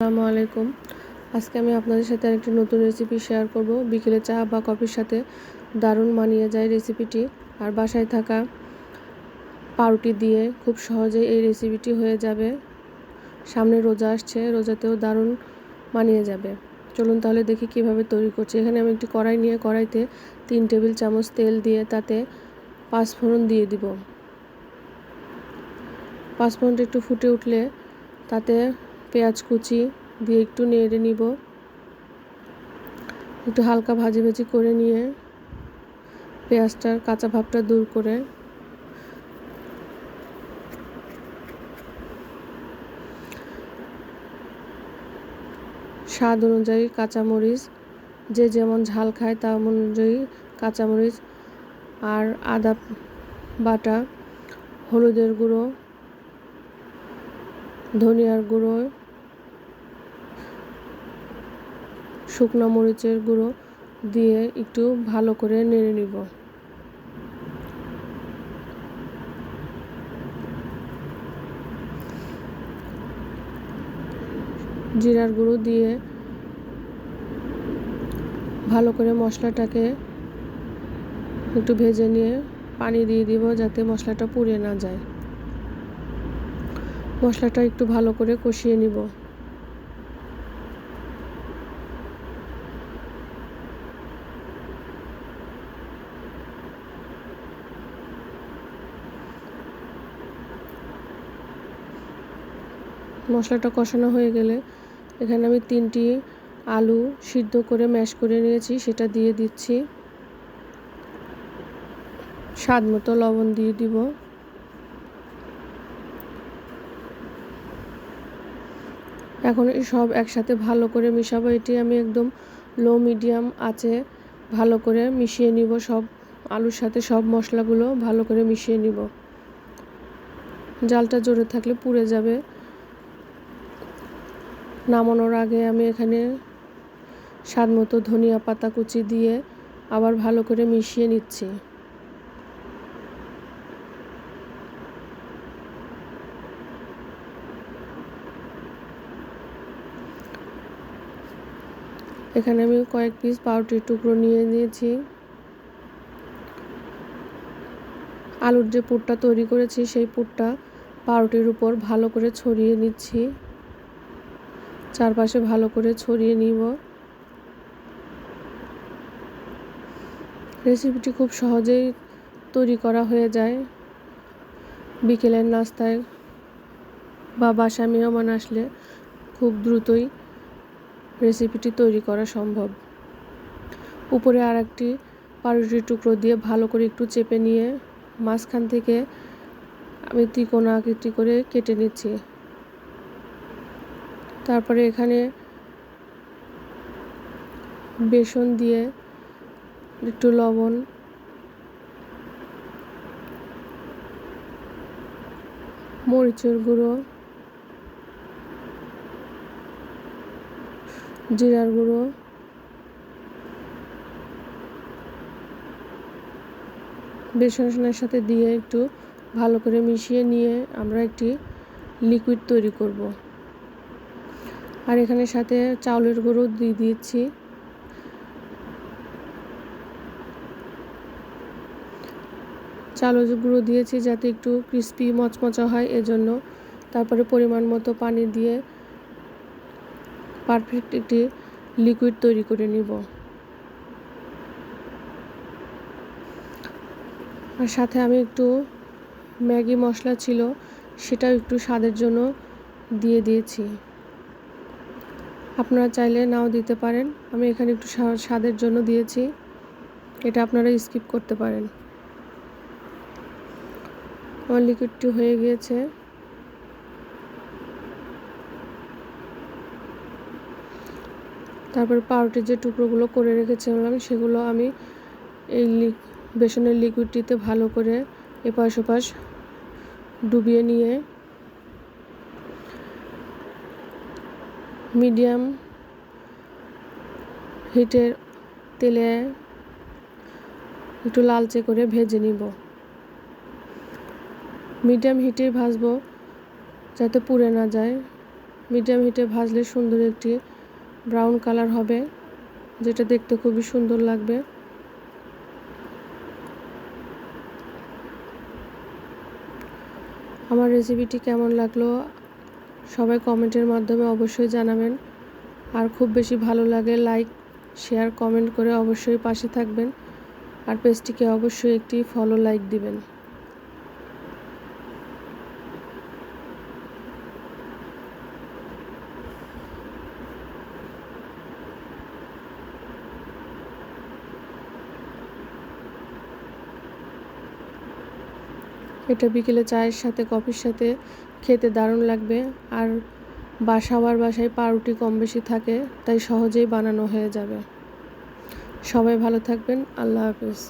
আসসালামু আলাইকুম। আজকে আমি আপনাদের সাথে আরেকটি নতুন রেসিপি শেয়ার করব। বিকেলে চা বা কফির সাথে দারুণ মানিয়ে যায় রেসিপিটি। আর বাসায় থাকা পাউরুটি দিয়ে খুব সহজেই এই রেসিপিটি হয়ে যাবে। সামনে রোজা আসছে, রোজাতেও দারুণ মানিয়ে যাবে। চলুন তাহলে দেখি কিভাবে তৈরি করছি। এখানে আমি একটি কড়াই নিয়ে কড়াইতে 3 টেবিল চামচ তেল দিয়ে তাতে 5 ফোড়ন দিয়ে দিব। 5 ফোড়নটা একটু ফুটে উঠলে তাতে পেঁয়াজ কুচি দিয়ে একটু নেড়ে নিব। একটু হালকা ভাজি করে নিয়ে পেঁয়াজটার কাঁচা ভাবটা দূর করে স্বাদ অনুযায়ী কাঁচামরিচ, যে যেমন ঝাল খায় তা অনুযায়ী কাঁচামরিচ আর আদা বাটা, হলুদের গুঁড়ো, ধনিয়ার গুঁড়ো, শুকনো মরিচের গুঁড়ো দিয়ে একটু ভালো করে নেড়ে নিব। জিরার গুঁড়ো দিয়ে ভালো করে মশলাটাকে একটু ভেজে নিয়ে পানি দিয়ে দিব যাতে মশলাটা পুড়ে না যায়। মশলাটা একটু ভালো করে কষিয়ে নিব। মশলাটা কষানো হয়ে গেলে এখানে আমি 3টি আলু সিদ্ধ করে ম্যাশ করে নিয়েছি, সেটা দিয়ে দিচ্ছি। স্বাদ মতো লবণ দিয়ে দিব। এখন এই সব একসাথে ভালো করে মিশাবো। এটি আমি একদম লো মিডিয়াম আঁচে ভালো করে মিশিয়ে নিব। সব আলুর সাথে সব মশলাগুলো ভালো করে মিশিয়ে নিব। জালটা জোরে থাকলে পুড়ে যাবে। নামানোর আগে আমি এখানে স্বাদ মতো ধনিয়া পাতা কুচি দিয়ে আবার ভালো করে মিশিয়ে নিচ্ছি। এখানে আমি কয়েক পিস পাউরুটির টুকরো নিয়ে নিয়েছি। আলুর যে পুরটা তৈরি করেছি সেই পুরটা পাউরুটির উপর ভালো করে ছড়িয়ে নিচ্ছি। চারপাশে ভালো করে ছড়িয়ে নিব। রেসিপিটি খুব সহজেই তৈরি করা হয়ে যায়। বিকেলের নাস্তায় বা বাসায় মেহমান আসলে খুব দ্রুতই রেসিপিটি তৈরি করা সম্ভব। উপরে আর একটি পাউরুটির টুকরো দিয়ে ভালো করে একটু চেপে নিয়ে মাঝখান থেকে আমি ত্রিকোণ আকৃতি করে কেটে নিচ্ছি। তারপরে এখানে বেসন দিয়ে একটু লবণ, মরিচের গুঁড়ো, জিরার গুঁড়ো, বেসনের সাথে দিয়ে একটু ভালো করে মিশিয়ে নিয়ে আমরা একটি লিকুইড তৈরি করব। আর এখানে সাথে চাউলের গুঁড়ো দিয়ে দিচ্ছি। চালের গুঁড়ো দিয়েছি যাতে একটু ক্রিস্পি মচমচা হয় এজন্য। তারপরে পরিমাণ মতো পানি দিয়ে পারফেক্ট একটি লিকুইড তৈরি করে নিব। আর সাথে আমি একটু ম্যাগি মশলা ছিল সেটাও একটু স্বাদের জন্য দিয়ে দিয়েছি। আপনারা চাইলে নাও দিতে পারেন। আমি এখানে একটু স্বাদের জন্য দিয়েছি, এটা আপনারা স্কিপ করতে পারেন। আমার লিকুইডটি হয়ে গিয়েছে। তারপর পাউরুটির যে টুকরোগুলো করে রেখেছিলাম সেগুলো আমি এই বেসনের লিকুইডটিতে ভালো করে এপাশ ওপাশ ডুবিয়ে নিয়ে মিডিয়াম হিটের তেলে একটু লালচে করে ভেজে নিব। মিডিয়াম হিটে ভাজবো যাতে পুড়ে না যায়। মিডিয়াম হিটে ভাজলে সুন্দর একটি ব্রাউন কালার হবে, যেটা দেখতে খুবই সুন্দর লাগবে। আমার রেসিপিটি কেমন লাগলো সবাই কমেন্টের মাধ্যমে অবশ্যই জানাবেন। আর খুব বেশি ভালো লাগে লাইক, শেয়ার, কমেন্ট করে অবশ্যই পাশে থাকবেন। আর পেজটিকে অবশ্যই একটি ফলো, লাইক দিবেন। এটা বিকেলে চায়ের সাথে, কফির সাথে খেতে দারুণ লাগবে। আর সবার বাসায় পাউরুটি কম বেশি থাকে, তাই সহজেই বানানো হয়ে যাবে। সবাই ভালো থাকবেন। আল্লাহ হাফেজ।